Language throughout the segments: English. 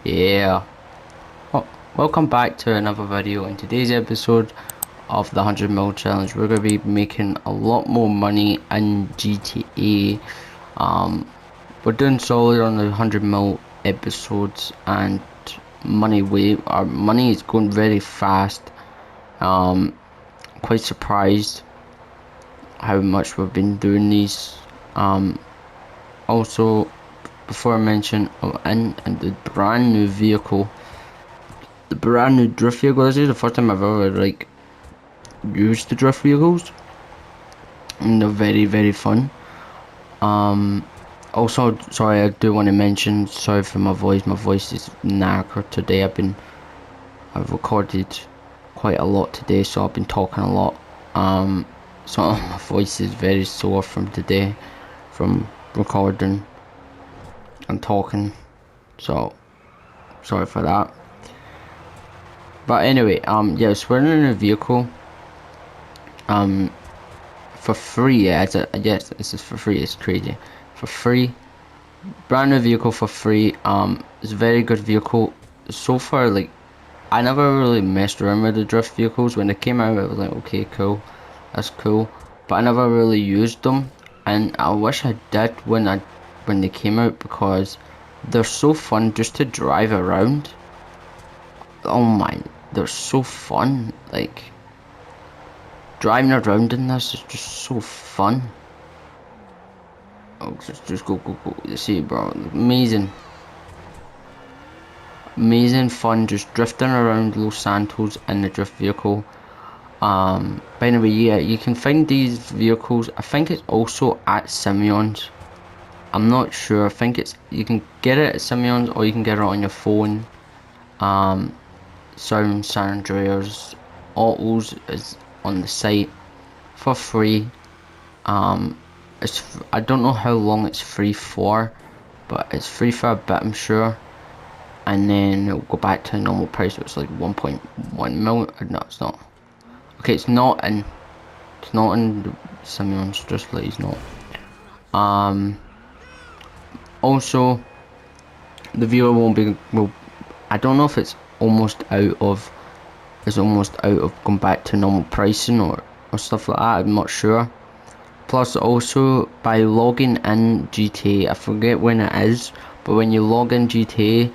Yeah. Oh, welcome back to another video. In today's episode of the 100 mil challenge, we're going to be making a lot more money in GTA. We're doing solid on the 100 mil episodes, and our money is going very fast. Quite surprised how much we've been doing these. Also, before I mention, in the brand new vehicle. The brand new drift vehicle. This is the first time I've ever used the drift vehicles, and they're very fun. Also, sorry, I do want to mention, sorry for my voice. My voice is knackered today. I've recorded quite a lot today, so I've been talking a lot. So my voice is very sore from today, from recording and talking. So sorry for that. But anyway, yes, we're in a vehicle. For free, yeah, yes, this is for free. It's crazy, for free, brand new vehicle for free. It's a very good vehicle. So far, like, I never really messed around with the drift vehicles. When they came out, I was like, okay, cool, that's cool, but I never really used them, and I wish I did when they came out, because they're so fun just to drive around. Oh my, they're so fun. Like, driving around in this is just so fun. Oh, just go. You see, bro, amazing fun just drifting around Los Santos in the drift vehicle. By the way, yeah, you can find these vehicles. I think it's also at Simeon's. I'm not sure. I think you can get it at Simeon's, or you can get it on your phone. San Andreas Autos is on the site for free. I don't know how long it's free for, but it's free for a bit, I'm sure, and then it'll go back to the normal price, which is like 1.1 million. No, it's not. Okay, it's not in the Simeon's, just like it's not. Also, the viewer won't be. Well, I don't know if it's almost out of going back to normal pricing or stuff like that. I'm not sure. Plus, also, by logging in GTA, I forget when it is, but when you log in GTA,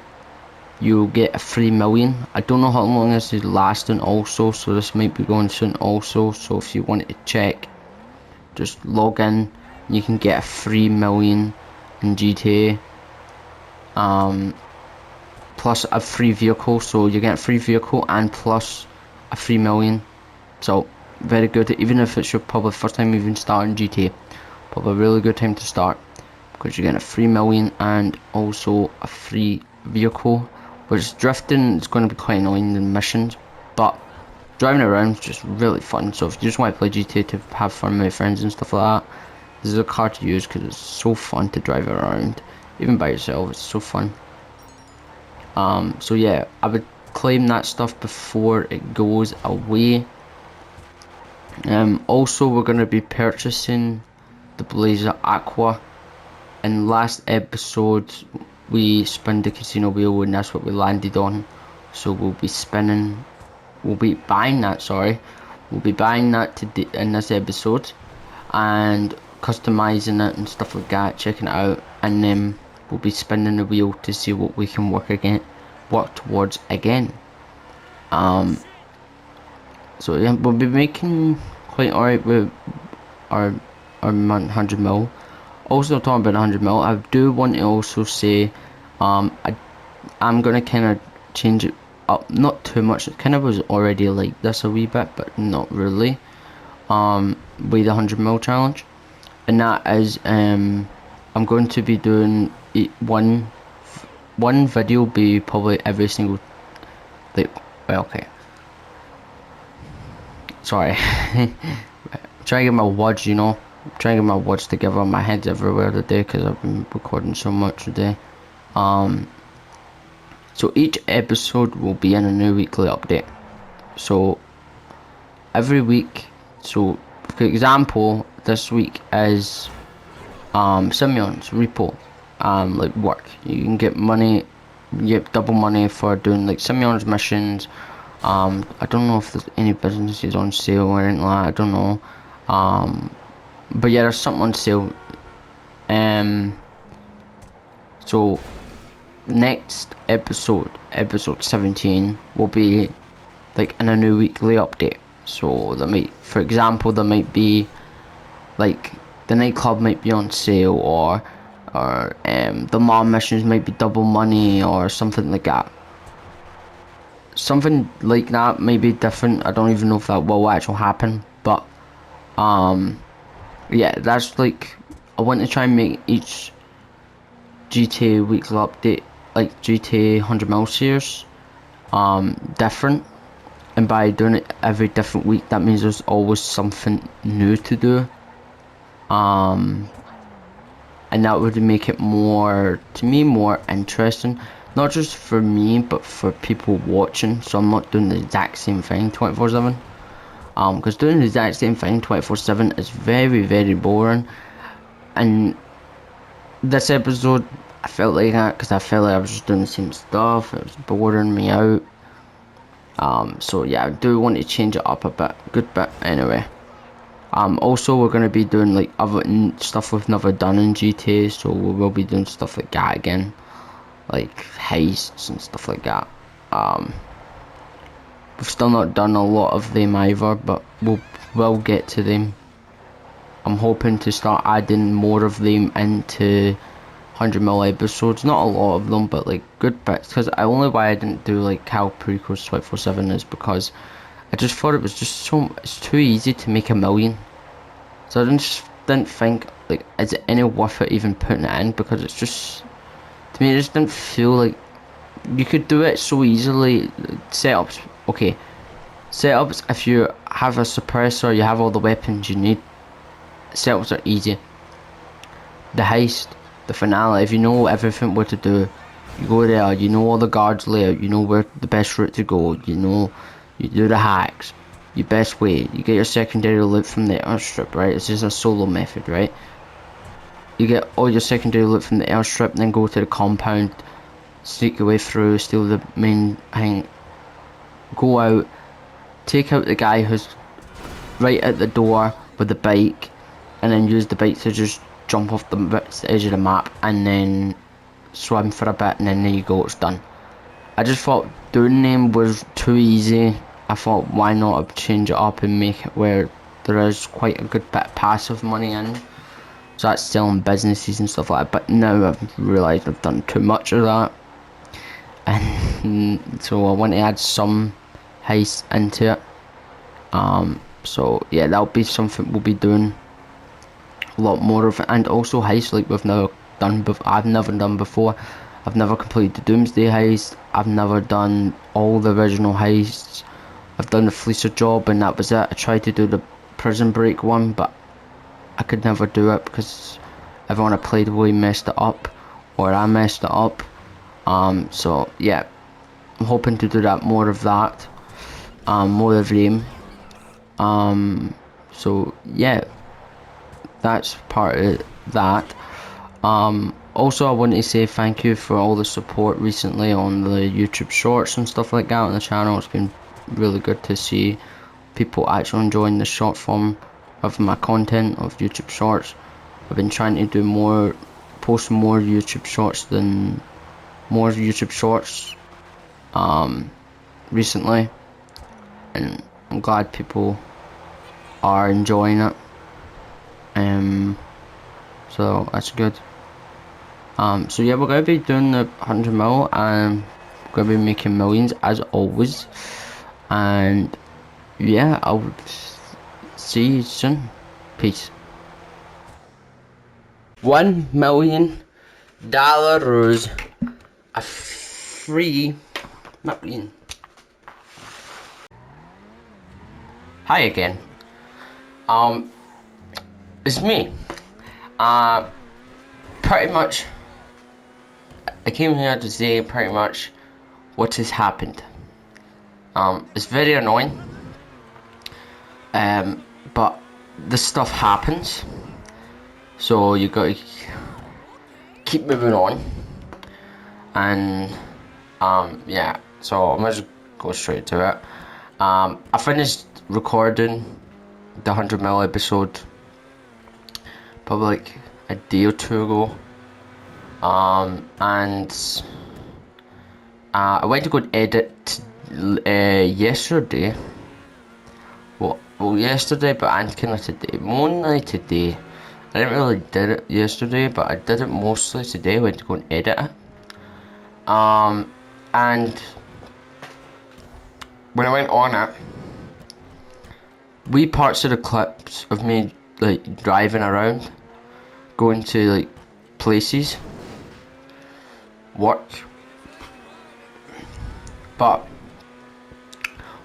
you'll get a 3 million. I don't know how long this is lasting also, so this might be going soon also. So if you want to check, just log in. You can get a 3 million in GTA. Plus a free vehicle, so you get a free vehicle and plus a 3 million. So very good, even if it's your probably first time even starting GTA. Probably a really good time to start, because you're getting a 3 million and also a free vehicle. Which drifting is going to be quite annoying in missions, but driving around is just really fun. So if you just want to play GTA to have fun with your friends and stuff like that, this is a car to use, because it's so fun to drive around, even by yourself. It's so fun. So yeah, I would claim that stuff before it goes away. Also, we're going to be purchasing the Blazer Aqua. In last episode, we spun the casino wheel, and that's what we landed on. So we'll be buying that, today in this episode, and customizing it and stuff like that, checking it out, and then we'll be spinning the wheel to see what we can work towards again. So yeah, we'll be making quite alright with our 100 mil. Also, talking about 100 mil, I do want to also say, I'm gonna kind of change it up, not too much. It kind of was already like this a wee bit, but not really. With the 100 mil challenge, and that is, I'm going to be doing one video, be probably every single, like, well, okay, sorry. Trying to get my words, trying to get my words together. My head's everywhere today because I've been recording so much today. So each episode will be in a new weekly update. So every week, so for example, this week is Simeon's repo, like work. You can get money you get double money for doing like semi-honest missions. I don't know if there's any businesses on sale or anything like that, I don't know. But yeah, there's something on sale. So next episode, episode 17, will be like in a new weekly update. So there might, for example, there might be like the nightclub might be on sale, or the mom missions might be double money or something like that. Something like that may be different. I don't even know if that will actually happen, but yeah, that's like, I want to try and make each GTA weekly update, like GTA 100 mil series, different. And by doing it every different week, that means there's always something new to do. And that would make it more, to me, more interesting. Not just for me, but for people watching. So I'm not doing the exact same thing 24/7. Because doing the exact same thing 24/7 is very, very boring. And this episode, I felt like that because I felt like I was just doing the same stuff. It was boring me out. So yeah, I do want to change it up a bit, good bit anyway. Also we're gonna be doing like other stuff we've never done in GTA, so we will be doing stuff like that again, like heists and stuff like that. We've still not done a lot of them either, but we'll get to them. I'm hoping to start adding more of them into 100 mil episodes, not a lot of them, but like good bits. Because why I didn't do like Cal Preco's 24/7 is because I just thought it was just it's too easy to make 1,000,000. So I didn't think like, is it any worth it even putting it in, because it's just, to me it just didn't feel like you could do it so easily. Setups, okay, setups, if you have a suppressor, you have all the weapons you need, setups are easy. The heist, the finale, if you know everything what to do, you go there, you know all the guards layout, you know where the best route to go, you know, you do the hacks, your best way, you get your secondary loot from the airstrip, right? This is a solo method, right? You get all your secondary loot from the airstrip, and then go to the compound, sneak your way through, steal the main thing, go out, take out the guy who's right at the door with the bike, and then use the bike to just jump off the edge of the map, and then swim for a bit, and then there you go, it's done. I just thought doing them was too easy. I thought, why not change it up and make it where there is quite a good bit of passive money in. So that's selling businesses and stuff like that. But now I've realised I've done too much of that. And so I want to add some heist into it. So yeah, that'll be something we'll be doing a lot more of it. And also heist, like we've never done before. I've never done before. I've never completed the Doomsday heist. I've never done all the original heists. I've done the Fleecer job and that was it. I tried to do the Prison Break one, but I could never do it because everyone I played with messed it up, or I messed it up. So yeah, I'm hoping to do that, more of that, more of them. So yeah, that's part of that. Also I want to say thank you for all the support recently on the YouTube shorts and stuff like that on the channel. It's been really good to see people actually enjoying the short form of my content of YouTube shorts. I've been trying to do more, post more YouTube shorts recently, and I'm glad people are enjoying it. So that's good. So yeah, we're gonna be doing the 100 mil, and we're gonna be making millions as always. And yeah, I'll see you soon. Peace. $1 million a free million. Hi again. It's me. Pretty much, I came here to say pretty much what has happened. It's very annoying. But this stuff happens, so you gotta keep moving on. And Yeah, so I'm gonna just go straight to it. I finished recording the 100mm episode probably like a day or two ago. And I went to go and edit yesterday. Well, yesterday, but and kind of today. Mainly today. I didn't really did it yesterday, but I did it mostly today. I went to go and edit it. And when I went on it, wee parts of the clips of me like driving around, going to like places, work, but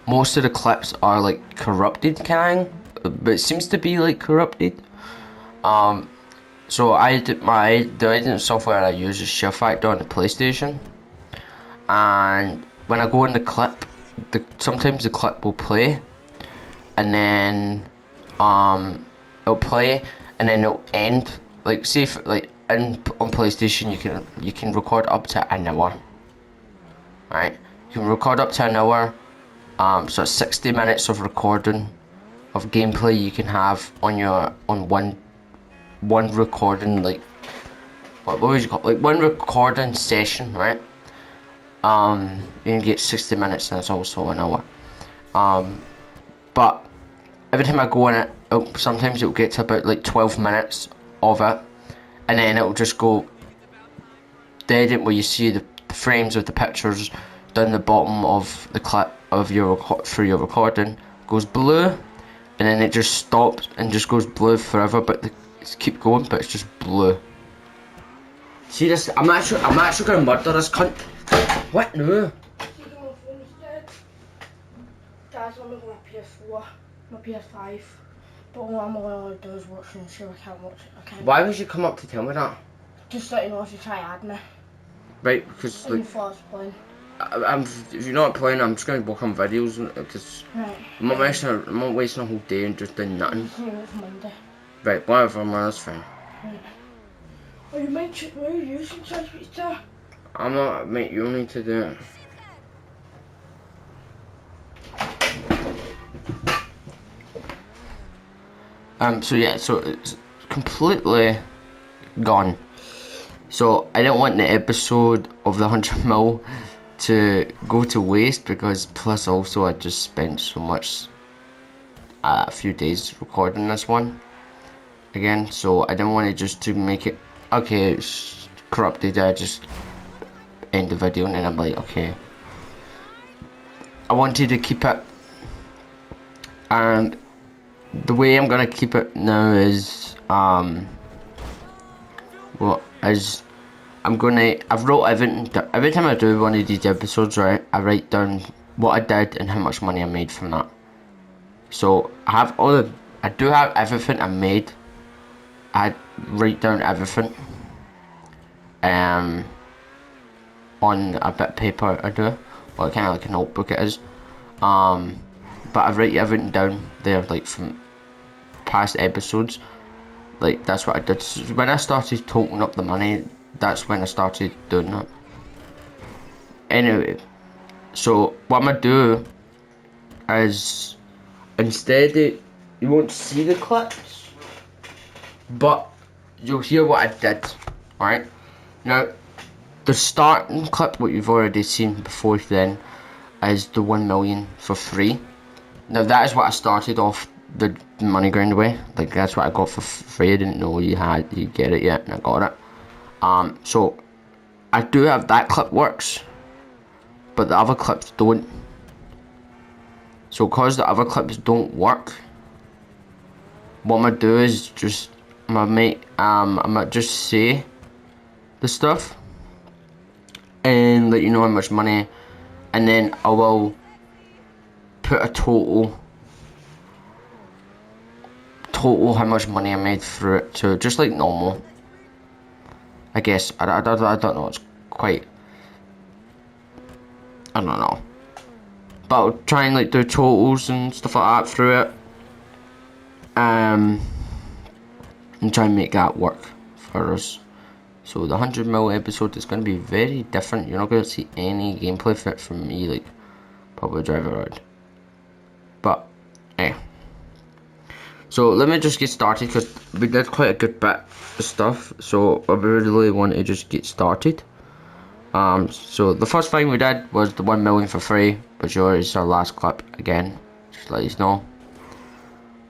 most of the clips are like corrupted kind of, but it seems to be like corrupted. So the editing software I use is Shift Factor on the PlayStation, and when I go in the clip, sometimes the clip will play, and then it'll play, and then it'll end. Like say if, like on PlayStation you can record up to an hour, right? You can record up to an hour. So it's 60 minutes of recording of gameplay you can have on one recording, like what would you call it? Like one recording session, right? You can get 60 minutes, and it's also an hour. But every time I go in it, sometimes it'll get to about like 12 minutes of it, and then it'll just go dead where you see the frames of the pictures down the bottom of the clip of for your recording goes blue, and then it just stops and just goes blue forever, but it's keep going, but it's just blue. See this? I'm actually gonna murder this cunt. What? No. Dad's on my PS4, my PS5, but what I'm only do is watch and so I can't watch it. I can't. Why would you come up to tell me that? Just let you know if you try add me. Right, because like, you thought I was playing. If you're not playing, I'm just gonna work on videos because right. I'm not wasting a whole day and just doing nothing. It's Monday. Right, whatever, man, that's fine. Right. Oh, you mentioned where you using ChatGPT? I'm not, mate. You need to do it. So yeah, so it's completely gone. So I didn't want the episode of the 100mm to go to waste, because plus also I just spent so much, a few days recording this one again, so I didn't want it just to make it, okay, it's corrupted, I just end the video, and then I'm like, okay. I wanted to keep it, and the way I'm gonna keep it now is, I've wrote everything. Every time I do one of these episodes, right, I write down what I did and how much money I made from that. So I do have everything I made. I write down everything, on a bit of paper. I do, well, kind of like a notebook it is. But I write everything down there, like from past episodes. Like that's what I did. So when I started totaling up the money, that's when I started doing it. Anyway, so what I'm gonna do is, instead you won't see the clips, but you'll hear what I did. Alright? Now, the starting clip, what you've already seen before then, is the 1 million for free. Now that is what I started off the money grind away. Like that's what I got for free. I didn't know you get it yet, and I got it. So I do have that clip works, but the other clips don't. So cause the other clips don't work, what I'm gonna do is just I'm gonna just say the stuff and let you know how much money, and then I will put a total how much money I made through it, so just like normal, I guess. I don't know, it's quite, I don't know, but I'll try and like do totals and stuff like that through it, and try and make that work for us. So the 100mm episode is going to be very different. You're not going to see any gameplay fit from me, like probably drive around. But yeah. So let me just get started because we did quite a good bit of stuff. So I really want to just get started. So the first thing we did was the 1 million for free, which is our last clip again, just to let you know.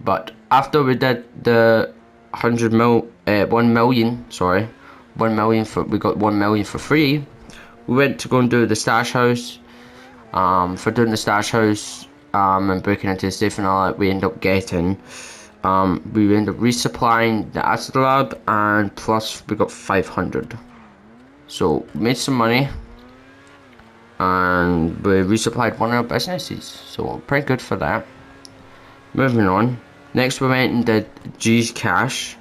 But after we did the 1 million, sorry, 1 million for, we got 1 million for free. We went to go and do the stash house. For doing the stash house, and breaking into the safe and all that, we end up getting, we end up resupplying the acid lab, and plus we got 500. So we made some money, and we resupplied one of our businesses, so pretty good for that. Moving on, next we went and did G's Cash.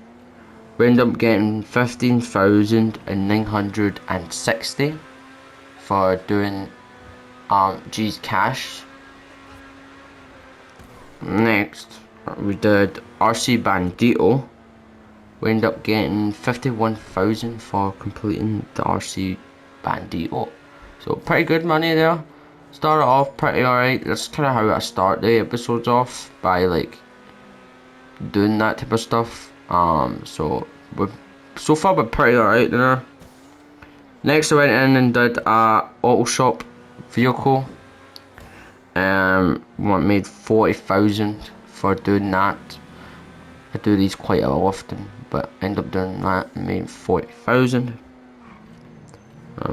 We ended up getting 15,960 for doing G's Cash. Next we did RC Bandito. We ended up getting 51,000 for completing the RC Bandito. So pretty good money there. Started off pretty alright. That's kind of how I start the episodes off, by like doing that type of stuff. So far we're pretty alright there. Next I went in and did a auto shop vehicle. Made 40,000 for doing that. I do these quite often, but end up doing that and made 40,000.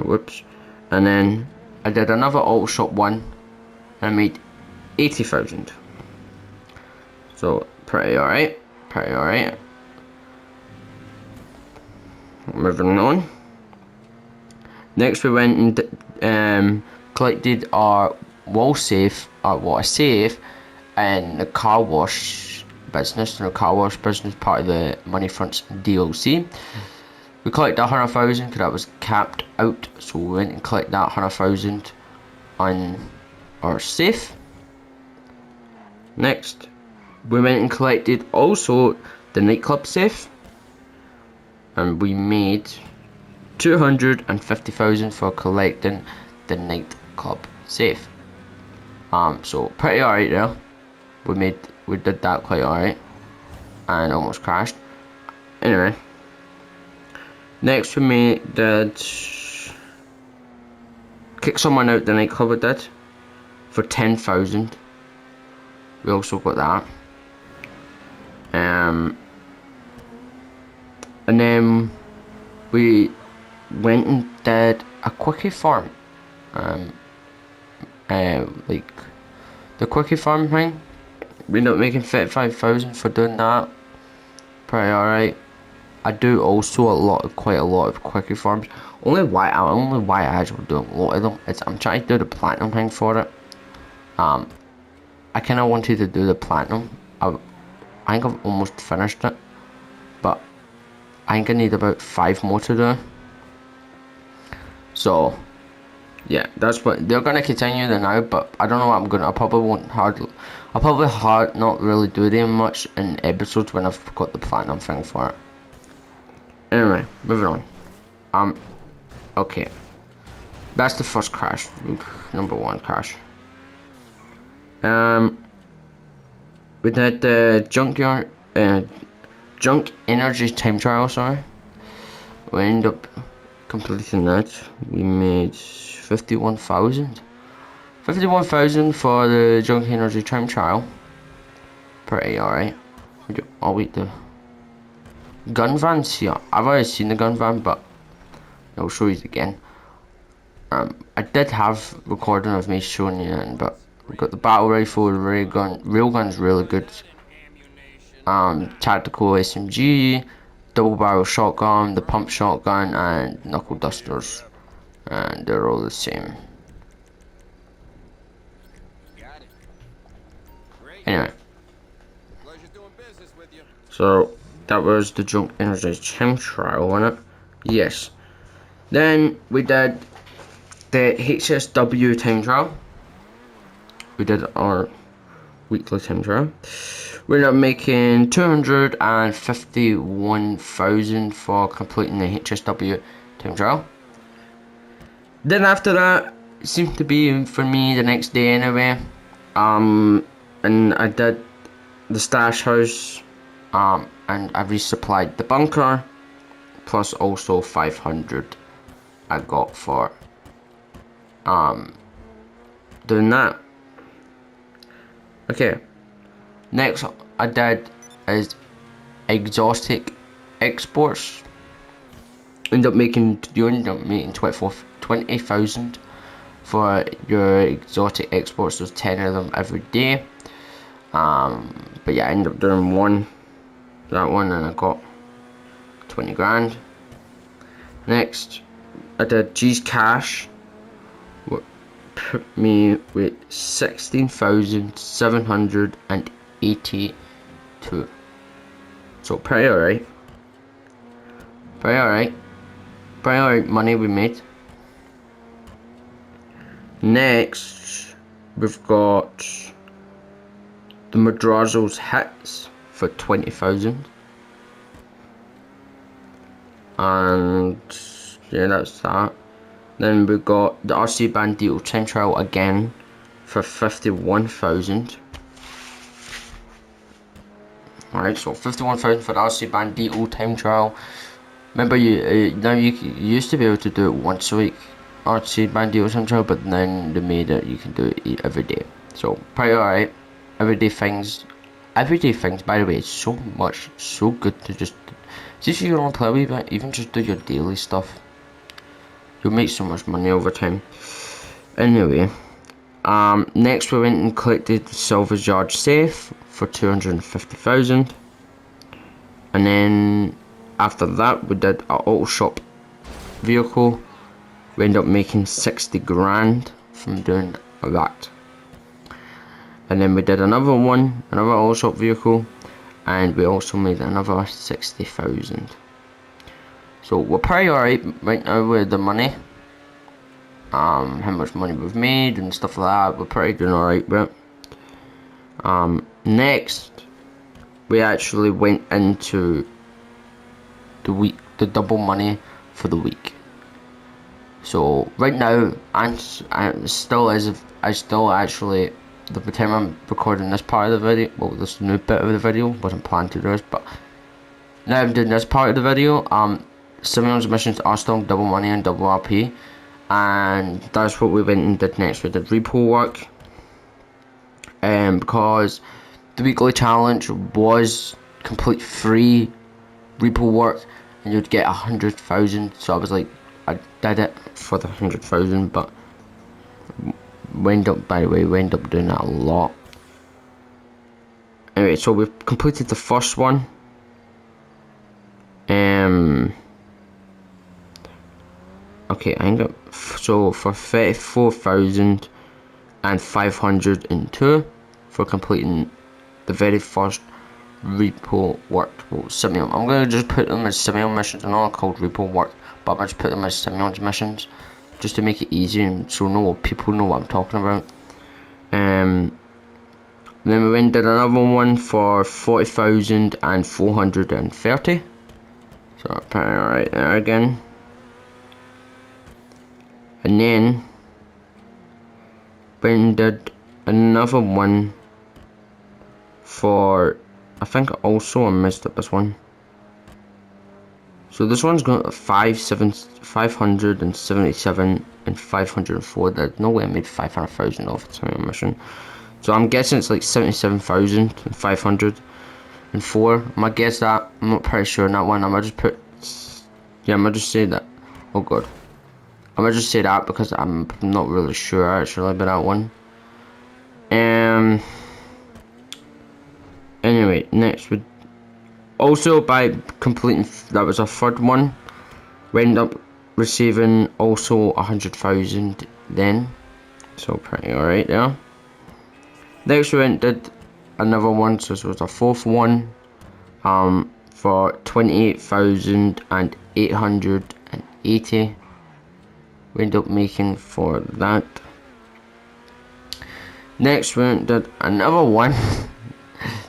Whoops. And then I did another auto shop one and I made 80,000. So pretty alright. Moving on. Next we went and collected our wall safe, our water safe, and the car wash business. And the car wash business part of the Money Fronts DLC. We collected 100,000 because that was capped out, so we went and collected that 100,000 on our safe. Next, we went and collected also the nightclub safe, and we made 250,000 for collecting the nightclub safe. So pretty alright there. We did that quite alright, and almost crashed. Anyway, next we did kick someone out the nightclub. We did for 10,000. We also got that. And then we went and did a quickie farm. Like the quickie farm thing. We ended up making 35,000 for doing that. Pretty alright. I do also quite a lot of quickie farms. Only why I actually do a lot of them is I'm trying to do the platinum thing for it. I kind of wanted to do the platinum. I think I've almost finished it, but I think I need about 5 more to do. So yeah, that's what they're gonna continue the now, but I don't know what I'm gonna. I probably not really do them much in episodes when I've got the platinum thing for it. Anyway, moving on. Okay, that's the first crash. Number 1 crash. We did the junk energy time trial. Sorry, we ended up completing that. We made 51,000 for the junk energy time trial. Pretty alright. Oh wait, the gun van's here. I've already seen the gun van, but I'll show you again. I did have recording of me showing you it, but we got the battle rifle, the railgun's really good. Tactical SMG, double barrel shotgun, the pump shotgun, and knuckle dusters, and they're all the same. Anyway, so that was the junk energy time trial, wasn't it? Yes. Then we did the HSW time trial. We did our weekly time trial. We ended up making 251,000 for completing the HSW time trial. Then after that, it seemed to be for me the next day anyway. And I did the stash house, and I resupplied the bunker, plus also 500 I got for doing that. Okay, next I did is exotic exports. You end up making 20,000 for your exotic exports. There's 10 of them every day. But yeah, I ended up doing that one, and I got 20 grand. Next, I did G's Cash, what put me with 16,782. So pretty alright. Pretty alright money we made. Next, we've got the Madrazo's hits for 20,000. And yeah, that's that. Then we got the RC Bandito time trial again for 51,000. Alright, so 51,000 for the RC Bandito time trial. Remember, now you used to be able to do it once a week, RC Bandito time trial, but then they made it you can do it every day. So pretty alright. Everyday things, by the way, it's so good to just see if you don't play a wee bit, even just do your daily stuff. You'll make so much money over time. Anyway, next we went and collected the Salvage Yard safe for 250,000, and then after that we did our auto shop vehicle. We ended up making 60 grand from doing that. And then we did another auto shop vehicle, and we also made another 60,000. So we're pretty alright right now with the money. How much money we've made and stuff like that, we're pretty doing alright with it. Next, we actually went into the double money for the week. So right now, I still actually, the time I'm recording this part of the video, well, this new bit of the video, wasn't planned to do this, but now I'm doing this part of the video. Simeon's missions are still double money and double RP, and that's what we went and did next. We did repo work, because the weekly challenge was complete free repo work, and you'd get 100,000. So I was like, I did it for the 100,000, but we end up doing that a lot. Anyway, so we've completed the first one. Okay, I ended up so for 34,502 for completing the very first repo work. Well, Simeon. I'm gonna just put them as Simeon missions. They're not called repo work, but I'm gonna just put them as Simeon's missions, just to make it easy and so people know what I'm talking about. Then we went and did another one for 40,430. So pretty alright there again. And then went and did another one for, I think also I messed up this one. So this one's got 577 and 504. There's no way I made 500,000 off the time mission. So I'm guessing it's like 77,504. I'm gonna guess that. I'm not pretty sure on that one. I'm gonna just put, yeah, I'm gonna just say that. Oh god. I'm gonna just say that because I'm not really sure actually about that one. Anyway, next we also, by completing, that was our third one, we ended up receiving also 100,000 then. So pretty alright there. Next we went did another one, so this was our fourth one, for 28,880. We ended up making for that. Next we did another one.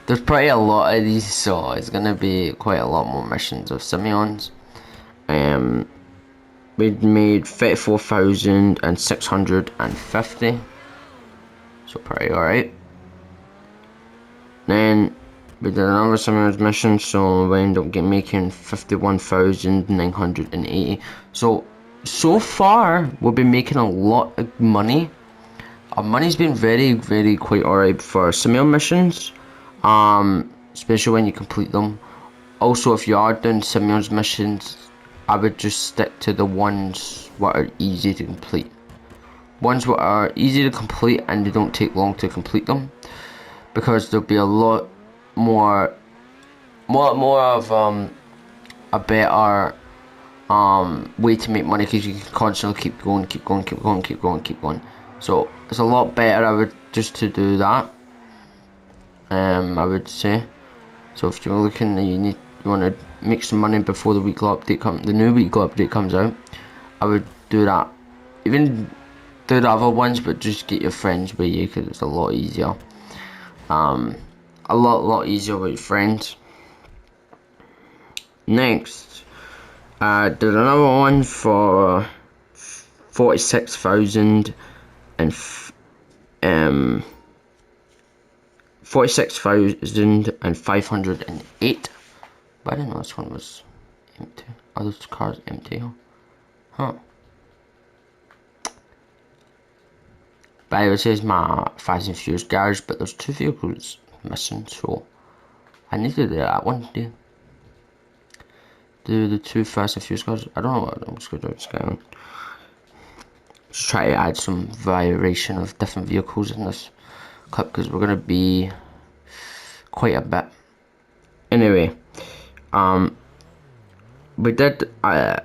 There's probably a lot of these, so it's gonna be quite a lot more missions of Simeons. We'd made 34,650, so pretty alright. Then we did another Simeons mission, so we ended up making 51,980. So far we've been making a lot of money. Our money's been very quite alright for Simeon missions, especially when you complete them. Also, if you are doing Simeon's missions, I would just stick to the ones that are easy to complete. Ones that are easy to complete and they don't take long to complete them, because there'll be a lot more of a better way to make money, because you can constantly keep going. So it's a lot better, I would, just to do that. I would say. So if you're looking, you want to make some money before the weekly update the new weekly update comes out, I would do that. Even do the other ones, but just get your friends with you, because it's a lot easier. A lot easier with your friends. Next, did another one for 46,000 and 46,508. But I didn't know this one was empty. Are those cars empty? Huh. But it says my Fast and Furious garage, but there's 2 vehicles missing, so I need to do that one, do the 2 Fast and Furious cars. I don't know what I'm just gonna do this guy on. Just try to add some variation of different vehicles in this clip, because we're gonna be quite a bit. Anyway, we did I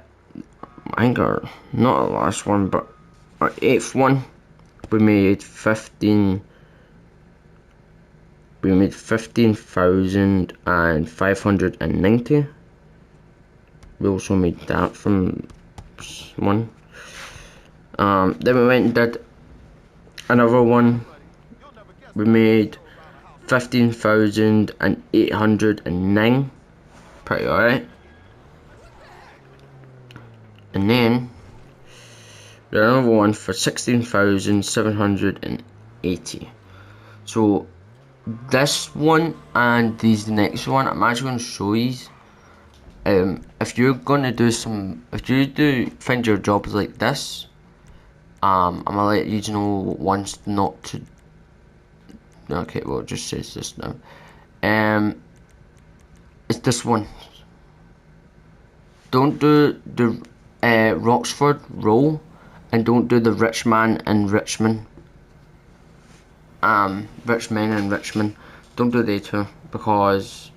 think our, not our last one, but our 8th one, we made 15,590. We also made that from one. Then we went and did another one. We made 15,809. Pretty alright. And then there's another one for 16,780. So this one and these next one, I'm actually going to show you. If you're gonna do if you do find your jobs like this, I'm gonna let you know once not to. Okay, well, it just says this now. It's this one. Don't do the Roxford role, and don't do the rich man in Richmond. Rich men in Richmond. Don't do they two, because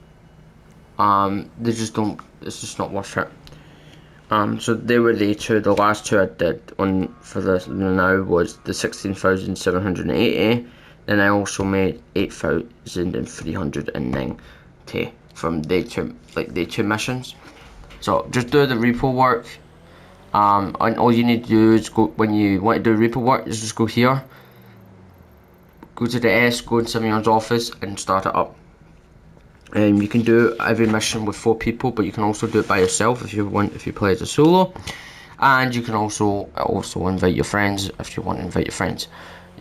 they just don't. It's just not worth it. So they were the two. The last two I did on for this now was the 16,780. Then I also made 8,390 from the two, the 2 missions. So just do the repo work. And all you need to do is go, when you want to do repo work, is just go here, go to the S, go in Simeon's office, and start it up. And you can do every mission with 4 people, but you can also do it by yourself if you want, if you play as a solo. And you can also invite your friends if you want to invite your friends.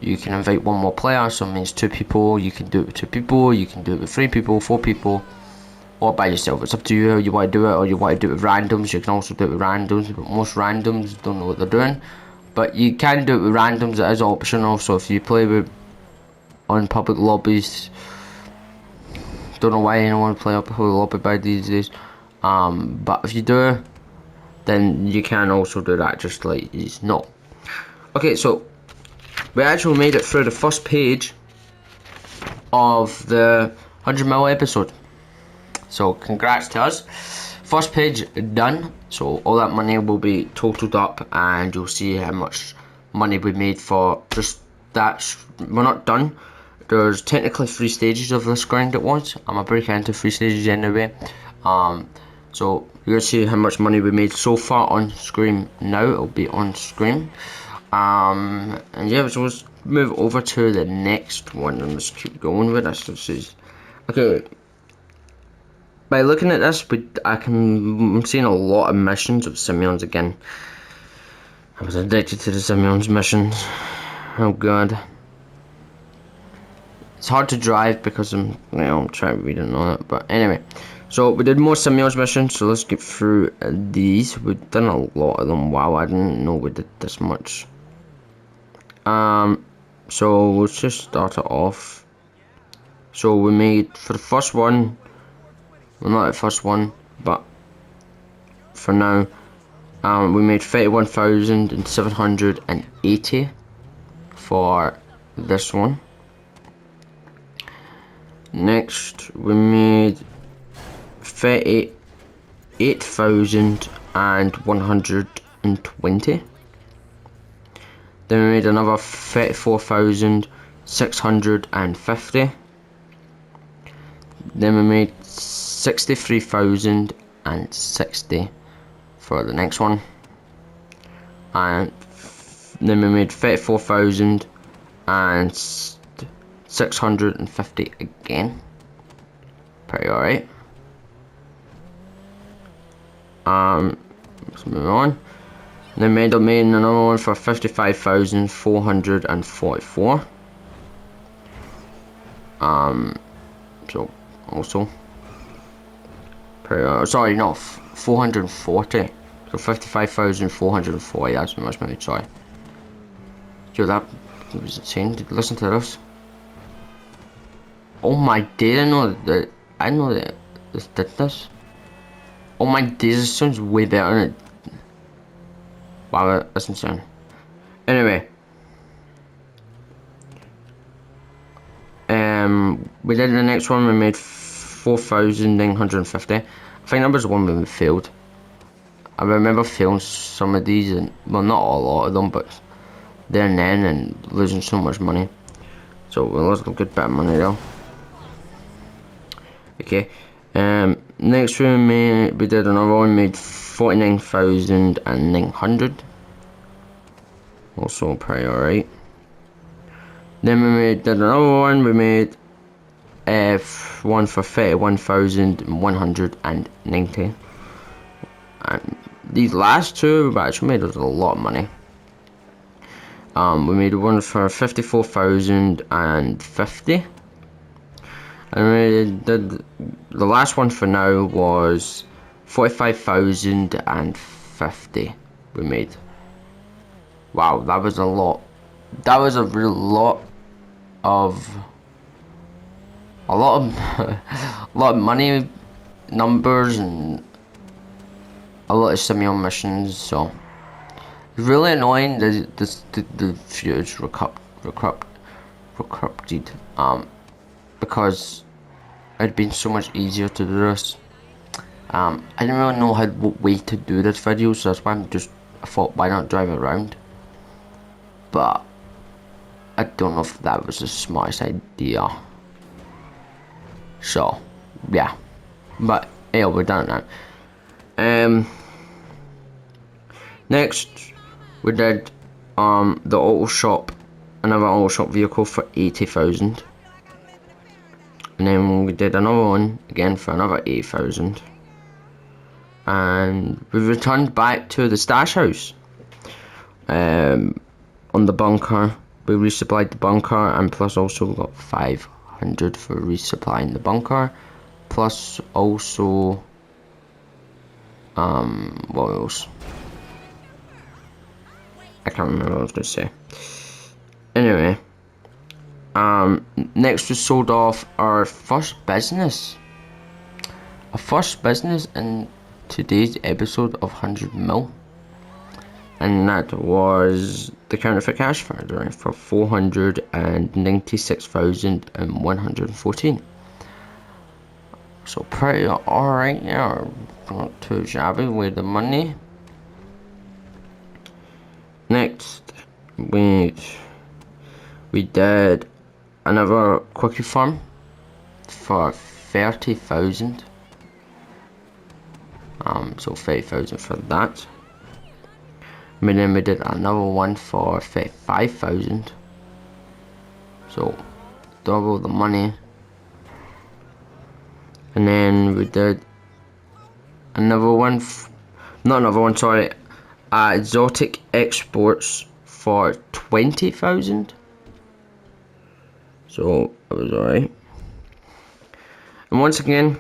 You can invite one more player, so it means 2 people. You can do it with 2 people, you can do it with 3 people, 4 people, or by yourself. It's up to you how you want to do it, or you want to do it with randoms. You can also do it with randoms, but most randoms don't know what they're doing. But you can do it with randoms, it is optional. So if you play on public lobbies, don't know why anyone play up a public lobby by these days. But if you do, then you can also do that, just like you know. Okay, so we actually made it through the first page of the 100mil episode. So congrats to us. First page done. So all that money will be totaled up, and you'll see how much money we made for just that. We're not done. There's technically 3 stages of this grind at once. I'm gonna break it into 3 stages anyway. So you're gonna see how much money we made so far on screen now. It'll be on screen. And yeah, it was move over to the next one and just keep going with this. This is okay. By looking at this, I'm seeing a lot of missions of Simeon's again. I was addicted to the Simeon's missions. Oh god. It's hard to drive because I'm trying reading on it, but anyway. So we did more Simeon's missions, so let's get through these. We've done a lot of them. Wow, I didn't know we did this much. So let's just start it off. So we made, for the first one, well not the first one, but for now, we made 31,780 for this one. Next, we made 38,120. Then we made another 34,650. Then we made 63,060 for the next one. And then we made 34,650 again. Pretty alright. Let's move on. They made another one for 55,444. So also sorry, no, 440. So 55,440. That's much maybe. Sorry. Yo, that was insane. Listen to this. Oh my days! I know that this did this. Oh my days! This sounds way better than it. Wow, that's insane. Anyway, we did the next one. We made 4,950. I think that was the one we failed. I remember failing some of these, and well, not a lot of them, but there and then, and losing so much money. So we lost a good bit of money though. Okay. Next we did another one. Made 49,900. Also pretty alright. Then we did another one. We made one for 31,190. And these last two actually made us a lot of money. We made one for 54,050. And we did the last one for now was 45,050 we made. Wow, that was a lot. That was a real lot of a lot of money, numbers, and a lot of Simeon missions. So it's really annoying that the feuds were corrupted. Because it'd been so much easier to do this. I didn't really know what way to do this video, so that's why I thought, why not drive around? But I don't know if that was the smartest idea. So yeah, but yeah, we're done now. Next we did the auto shop, another auto shop vehicle for 80,000. And then we did another one again for another 8,000. And we returned back to the stash house. On the bunker, we resupplied the bunker, and plus also got 500 for resupplying the bunker. Plus also, what else? I can't remember what I was going to say. Anyway. Next we sold off our first business. Our first business in today's episode of 100 mil. And that was the counterfeit cash factory for 496,114. So pretty alright, yeah, not too shabby with the money. Next, we did another quickie farm for 30,000. So 30,000 for that. And then we did another one for 35,000. so double the money. And then we did another one, not another one, sorry, exotic exports for 20,000. So it was alright. And once again,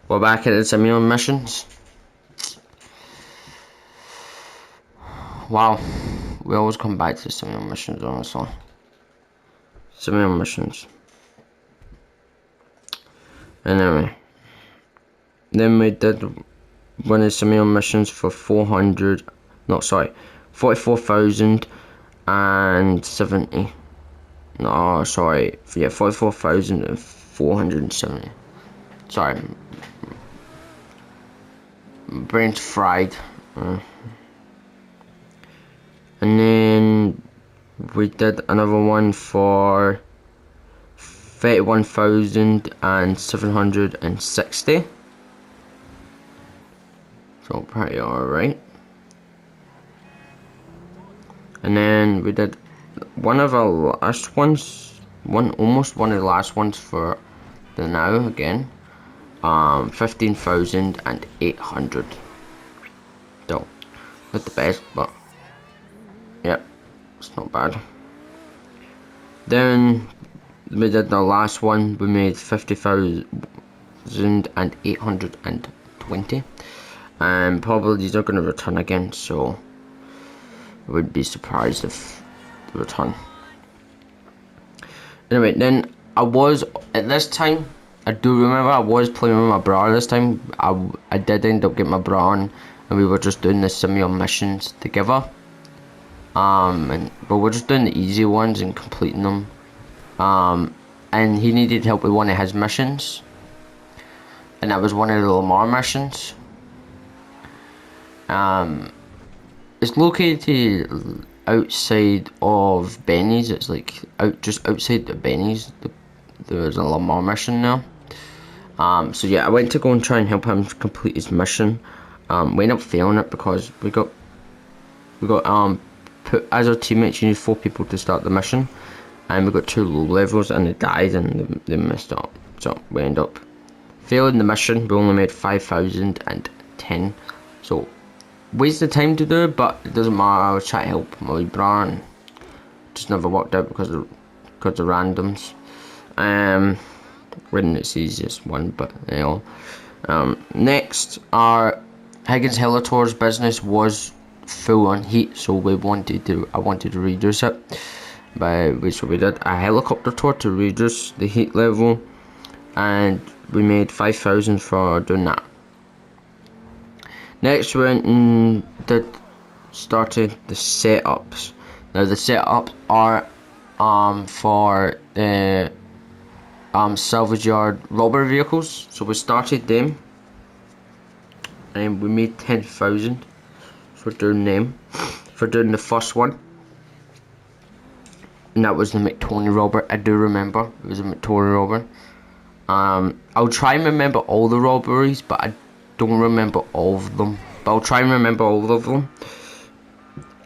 we're back at the simulant missions. Wow, we always come back to the simulant missions, honestly. Simulant missions. Anyway, then we did one of the simulant missions for 44,070. No, sorry, yeah, 44,470. Sorry, brain's fried. And then we did another one for 31,760. So pretty alright. And then we did one of our last ones, almost one of the last ones for the now again. 15,800. So not the best, but yep, it's not bad. Then we did the last one. We made 50,820, and probably these are going to return again. So I would be surprised if they return. Anyway, then I was at this time. I do remember I was playing with my brother this time. I did end up getting my brother on, and we were just doing the simulant missions together. But we're just doing the easy ones and completing them. And he needed help with one of his missions, and that was one of the Lamar missions. It's located outside of Benny's. It's like just outside of Benny's. There's a Lamar mission now. So yeah, I went to go and try and help him complete his mission. We ended up failing it because we got put as our teammates. You need 4 people to start the mission, and we got 2 low levels, and they died and they messed up. So we ended up failing the mission. We only made 5,010. So wasted time to do it, but it doesn't matter. I was trying to help my wee brother, and just never worked out because of randoms. Wasn't its easiest one, but you know. Next, our Higgins Helitor's business was full on heat, so I wanted to reduce it. By which we did a helicopter tour to reduce the heat level, and we made 5,000 for doing that. Next, we went and started the setups. Now the setups are for the salvage yard robber vehicles. So we started them, and we made 10,000 for doing them, for doing the first one, and that was the McTony robber. I do remember it was a McTony robber. I'll try and remember all the robberies, but I don't remember all of them, but I'll try and remember all of them.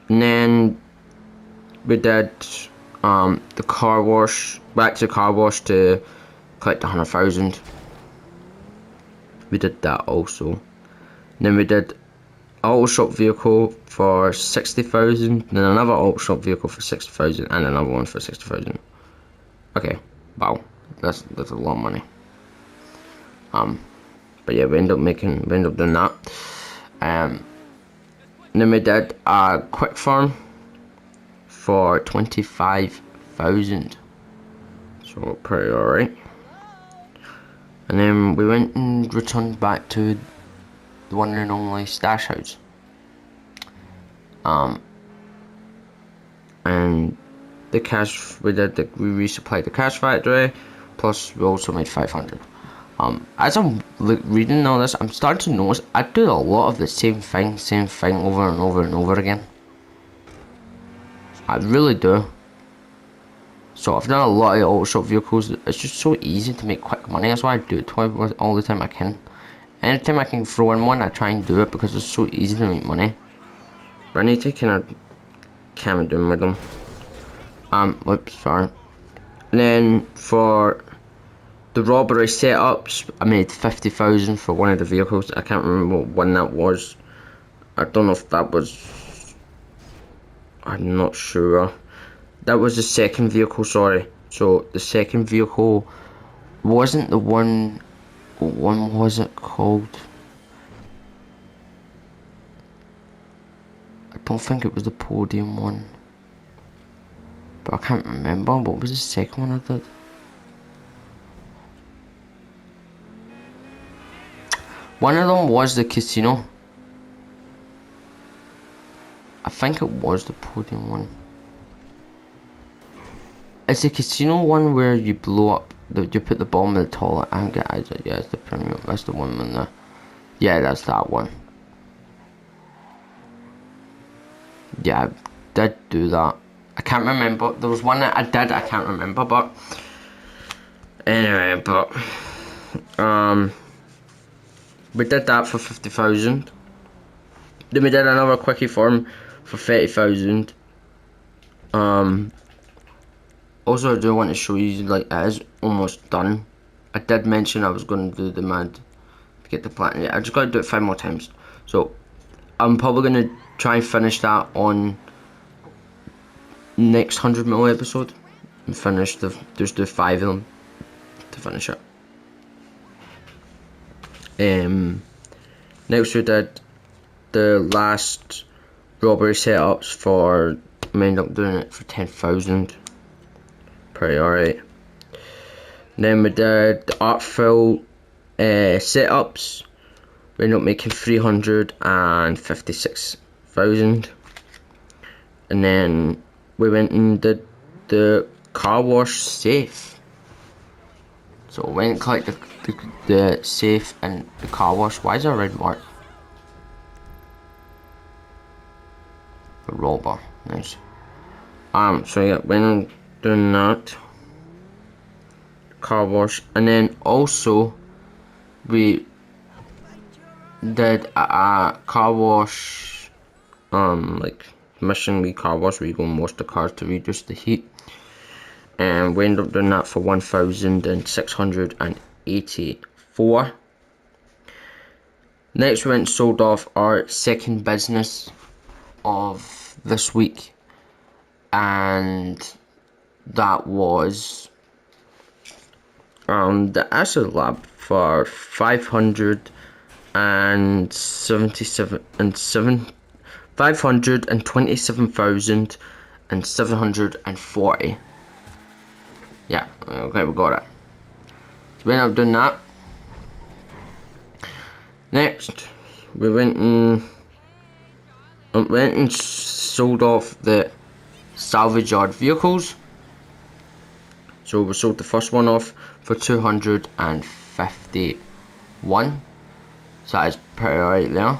And then we did the car wash, back to the car wash to collect 100,000. We did that also. And then we did auto shop vehicle for 60,000, then another auto shop vehicle for 60,000, and another one for 60,000. Okay, wow, that's a lot of money. But yeah, we ended up doing that. And then we did a quick farm for 25,000. So pretty alright. And then we went and returned back to the one and only stash house. And the cash we resupplied the cash factory, plus we also made 500. As I'm reading all this, I'm starting to notice I do a lot of the same thing over and over and over again. I really do. So I've done a lot of auto shop vehicles. It's just so easy to make quick money. That's why I do it all the time I can. Anytime I can throw in one, I try and do it because it's so easy to make money. But I need to kind of calm down with them. Whoops, sorry. And then for the robbery setups, I made 50,000 for one of the vehicles. I can't remember what one that was. I don't know if that was... I'm not sure. That was the second vehicle, sorry. So the second vehicle wasn't the one... What one was it called? I don't think it was the podium one. But I can't remember. What was the second one I did? One of them was the casino. I think it was the podium one. It's the casino one where you blow up, you put the bomb in the toilet. I think it is. Yeah, it's the premium. That's the one in there. Yeah, that's that one. Yeah, I did do that. I can't remember. There was one that I did. I can't remember, but anyway, we did that for 50,000. Then we did another quickie farm for 30,000. Also, I do want to show you, like, it is almost done. I did mention I was going to do the mad to get the platinum. Yeah, I just got to do it 5 more times. So, I'm probably going to try and finish that on next 100mm episode. And finish just do 5 of them to finish it. Next we did the last robbery setups for, I ended up doing it for 10,000. Pretty alright. Then we did the Artful setups. We ended up making 356,000. And then we went and did the car wash safe. So we went and collected the safe and the car wash. Why is there a red mark? The robber. Nice. So yeah, went and doing that. Car wash. And then also we did a car wash like mission car wash where you go and wash the cars to reduce the heat. And we ended up doing that for 1,684. Next we went and sold off our second business of this week, and that was the acid lab for 527,740. Yeah, okay, we got it. So we ended up doing that. Next, we went and sold off the salvage yard vehicles. So we sold the first one off for 251. So that is pretty right there.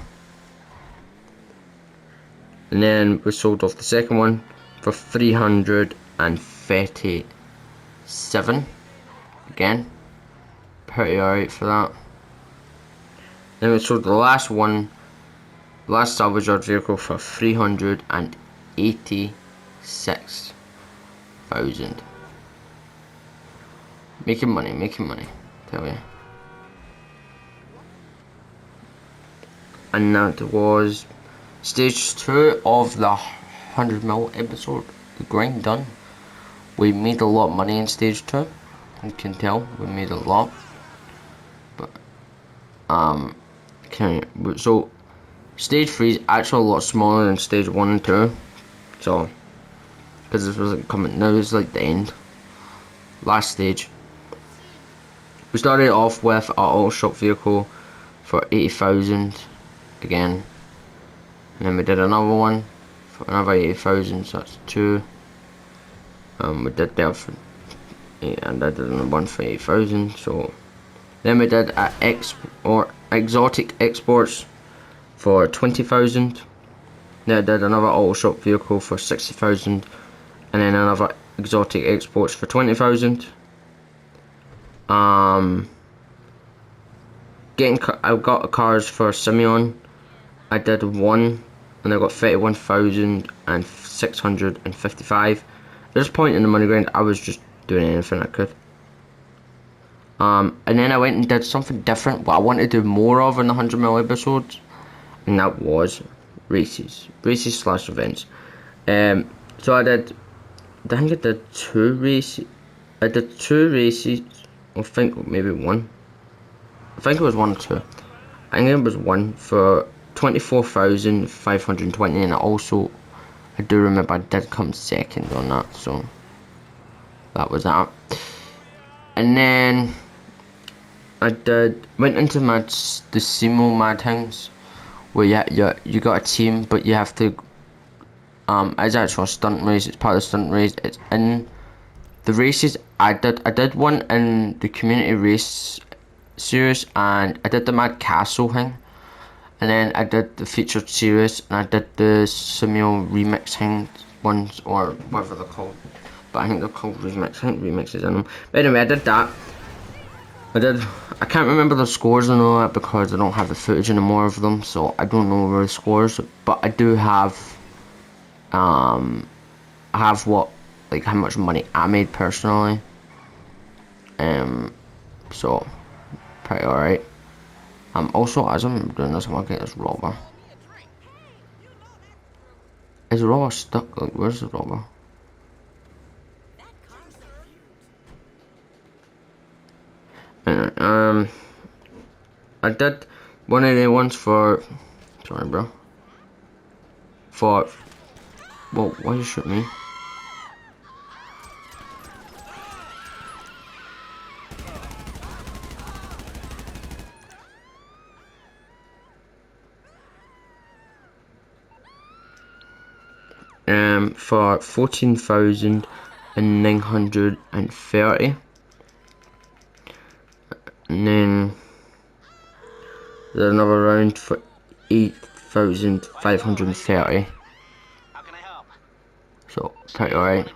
And then we sold off the second one for 337. Again, pretty alright for that. Then we sold the last one, last salvage yard vehicle for 386,000. Making money, tell you. And that was stage 2 of the 100mm episode. The grind done. We made a lot of money in stage 2. You can tell we made a lot. But so stage 3 is actually a lot smaller than stage 1 and 2. So because this was like coming now, it's like the end. Last stage. We started off with our auto shop vehicle for 80,000 again, and then we did another one for another 80,000, so that's 2. We did that for 8, and I did another one for 80,000. So then we did exotic exports for 20,000. Then I did another auto shop vehicle for 60,000, and then another exotic exports for 20,000. I got cars for Simeon. I did one, and I got 31,655, this point in the money grind, I was just doing anything I could. And then I went and did something different, what I wanted to do more of in the 100mil episodes, and that was races slash events. So I think I did 2 races. I did 2 races. I think maybe 1. I think it was 1 or 2. I think it was 1 for 24,520, and I do remember I did come second on that, so that was that. And then I went into the Simo Mad Hounds, where you got a team, but you have to it's actually a stunt race. It's part of the stunt race. It's in the races. I did one in the community race series, and I did the Mad Castle thing, and then I did the featured series, and I did the Simio remix thing ones, or whatever they're called, but I think they're called remix. I think remixes in them. But anyway, I did that. I can't remember the scores and all that because I don't have the footage anymore of them, so I don't know the scores, but I do have I have how much money I made personally. So pretty alright. Also, as I'm doing this, I'm gonna get this robber. Is the robber stuck? Like, where's the robber? Anyway, I did one of the ones for. Sorry, bro. Well, why you shoot me? For 14,930, and then there's another round for 8,530. So pretty alright.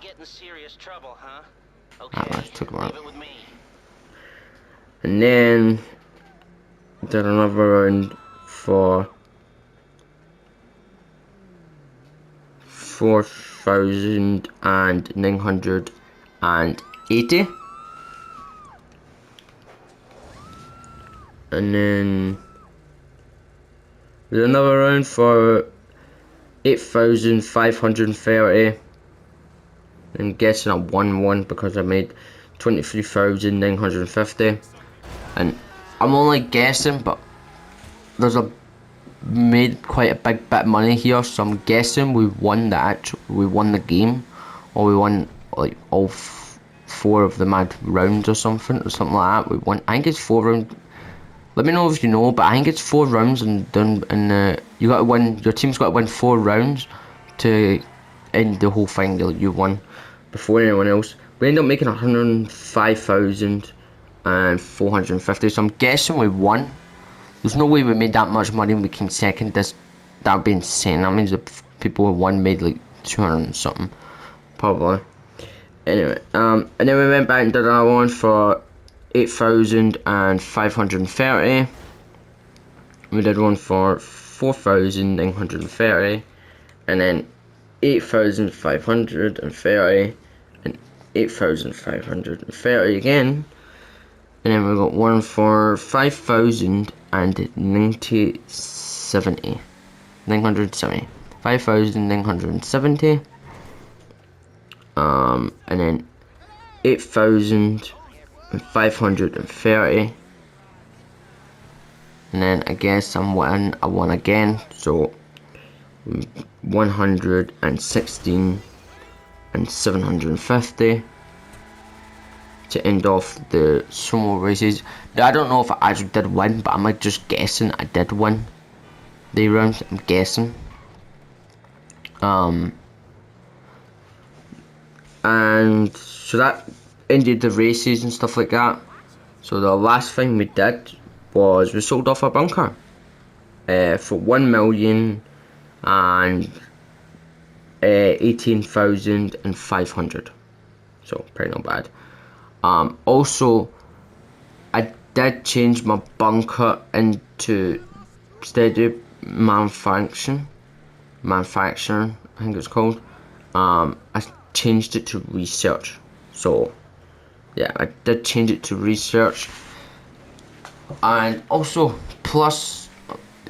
That much took a while. And then did another round for 4,980, and then there's another round for 8,530. I'm guessing I won one because I made 23,950, and I'm only guessing, but there's made quite a big bit of money here, so I'm guessing we won the game, or we won like all 4 of the mad rounds or something like that. We won. I think it's 4 rounds. Let me know if you know, but I think it's 4 rounds, and you got to win. Your team's got to win 4 rounds to end the whole thing. You won before anyone else. We ended up making 105,450. So I'm guessing we won. There's no way we made that much money and we came second. That would be insane. That means the people who won made like 200 and something, probably. Anyway, and then we went back and did another one for 8,530. We did one for 4,930, and then 8,530, and 8,530 again. And then we got one for 5,070. 970. 5,970. And then 8,530. And then I guess I won again, so 116 and 750. To end off the sumo races. Now, I don't know if I actually did win, but I'm like just guessing I did win the rounds. I'm guessing. And so that ended the races and stuff like that. So the last thing we did was we sold off a bunker for 1,018,500. So pretty not bad. Also, I did change my bunker into steady manufacturing, I think it's called. I changed it to research. So yeah, I did change it to research. And also, plus,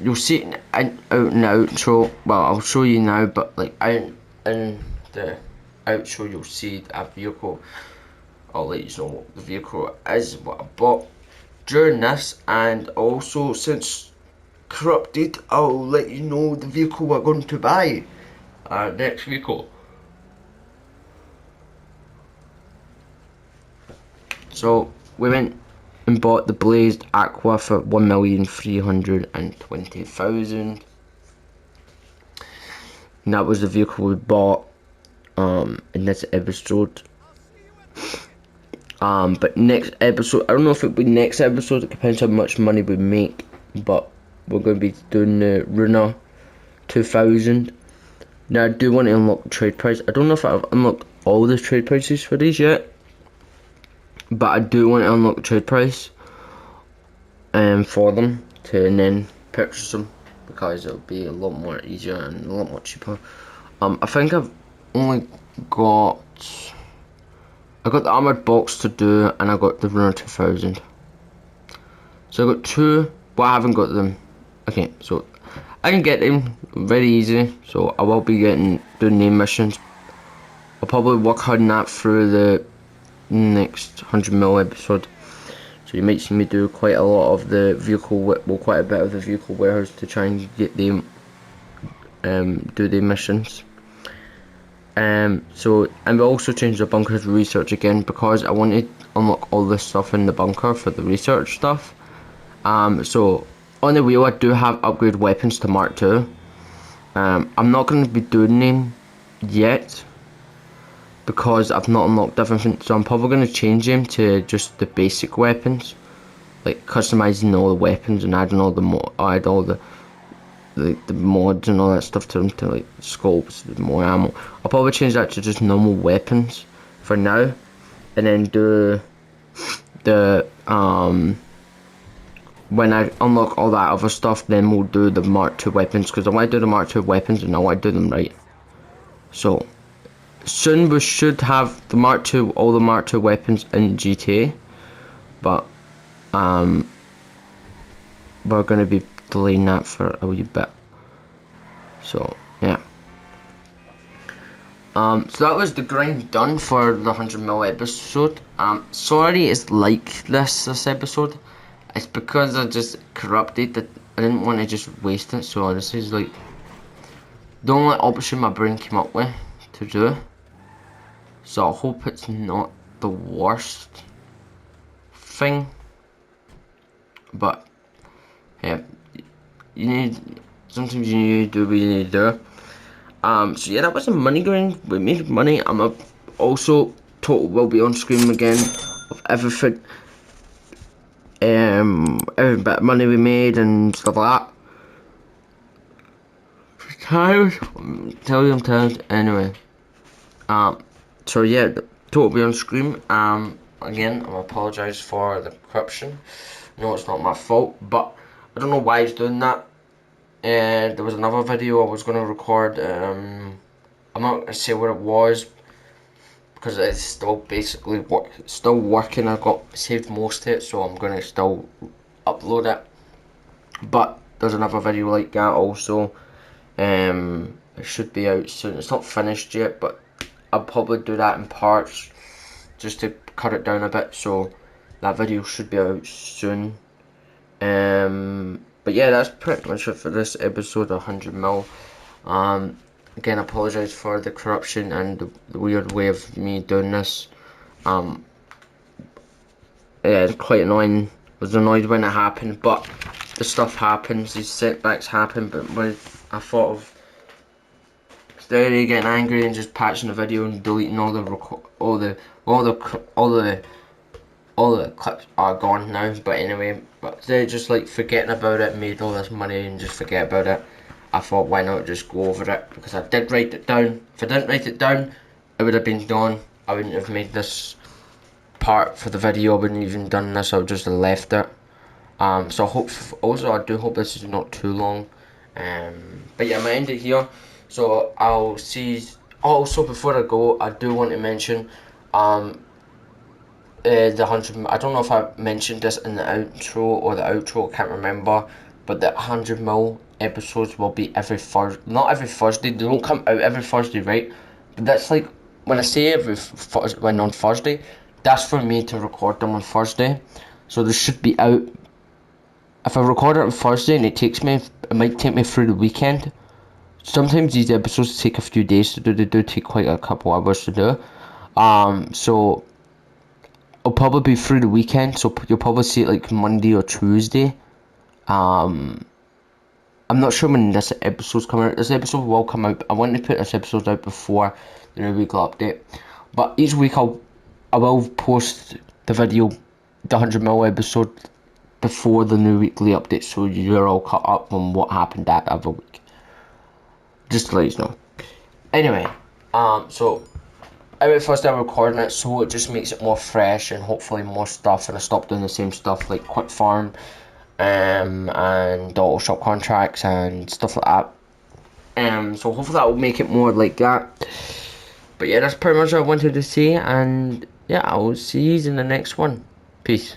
you'll see it out in the outro. Well, I'll show you now, but like out in the outro, you'll see a vehicle. I'll let you know what the vehicle is, what I bought during this, and also since corrupted, I'll let you know the vehicle we're going to buy. Our next vehicle. So we went and bought the Blazed Aqua for 1,320,000. And that was the vehicle we bought in this episode. But next episode, I don't know if it'll be next episode, it depends how much money we make, but we're going to be doing the Runa 2000. Now I do want to unlock the trade price. I don't know if I've unlocked all the trade prices for these yet, but I do want to unlock the trade price for them and then purchase them, because it'll be a lot more easier and a lot more cheaper. I think I've only got the armored box to do, and I got the Runner 2000. So I got two, but I haven't got them. Okay, so I can get them very easy. So I will be doing name missions. I'll probably work on that through the next 100 mil episode. So you might see me do quite a lot of the vehicle, quite a bit of the vehicle warehouse to try and get them, do the missions. So, and we also changed the bunker to research again, because I wanted to unlock all this stuff in the bunker for the research stuff. So on the wheel I do have upgrade weapons to Mark II. I'm not going to be doing them yet, because I've not unlocked different things, so I'm probably going to change them to just the basic weapons, like customizing all the weapons and adding all the the mods and all that stuff to them, to like scopes, more ammo. I'll probably change that to just normal weapons for now, and then do the when I unlock all that other stuff, then we'll do the Mark II weapons, because I want to do the Mark II weapons and I want to do them right. So soon we should have the Mark II, all the Mark II weapons in GTA, but we're going to be delaying that for a wee bit. So yeah. So that was the grind done for the 100 mil episode. Sorry it's like this episode. It's because I just corrupted that. I didn't want to just waste it, so this is like the only option my brain came up with to do. So I hope it's not the worst thing, but yeah, sometimes you need to do what you need to do. So yeah, that was a money grind. We made money. Also total will be on screen again of everything. Every bit of money we made and stuff like that. I'm tired. Anyway. So yeah, total be on screen. Again, I apologise for the corruption. No, it's not my fault, but I don't know why he's doing that. And there was another video I was going to record. I'm not going to say what it was, because it's still basically still working. I got saved most of it, so I'm going to still upload it. But there's another video like that also. It should be out soon. It's not finished yet, but I'll probably do that in parts just to cut it down a bit, so that video should be out soon. But yeah, that's pretty much it for this episode of 100 mil. Again, I apologise for the corruption and the weird way of me doing this. Yeah, it's quite annoying. I was annoyed when it happened, but the stuff happens, these setbacks happen. But when I thought of instead of getting angry and just patching the video and deleting all the clips are gone now. But anyway, but they just like forgetting about it, made all this money and just forget about it. I thought, why not just go over it, because I did write it down. If I didn't write it down, it would have been done. I wouldn't have made this part for the video. I wouldn't even done this. I would just have left it. So I do hope this is not too long. But yeah, I'm gonna end it here. So I'll see Also, before I go, I do want to mention, the 100. I don't know if I mentioned this in the intro or the outro. I can't remember, but the 100 mil episodes will be every Thursday. Not every Thursday. They don't come out every Thursday, right? But that's like when I say every when on Thursday, that's for me to record them on Thursday. So they should be out. If I record it on Thursday and it might take me through the weekend. Sometimes these episodes take a few days to do. They do take quite a couple hours to do. So it'll probably be through the weekend. So you'll probably see it like Monday or Tuesday. I'm not sure when this episode's coming out. This episode will come out. I want to put this episode out before the new weekly update. But each week I will post the video, the 100 mil episode, before the new weekly update, so you're all caught up on what happened that other week. Just to let you know. Anyway, so every first time recording it, so it just makes it more fresh and hopefully more stuff, and I stop doing the same stuff like Quick Farm, and auto shop contracts and stuff like that. So hopefully that will make it more like that. But yeah, that's pretty much what I wanted to say, and yeah, I'll see you in the next one. Peace.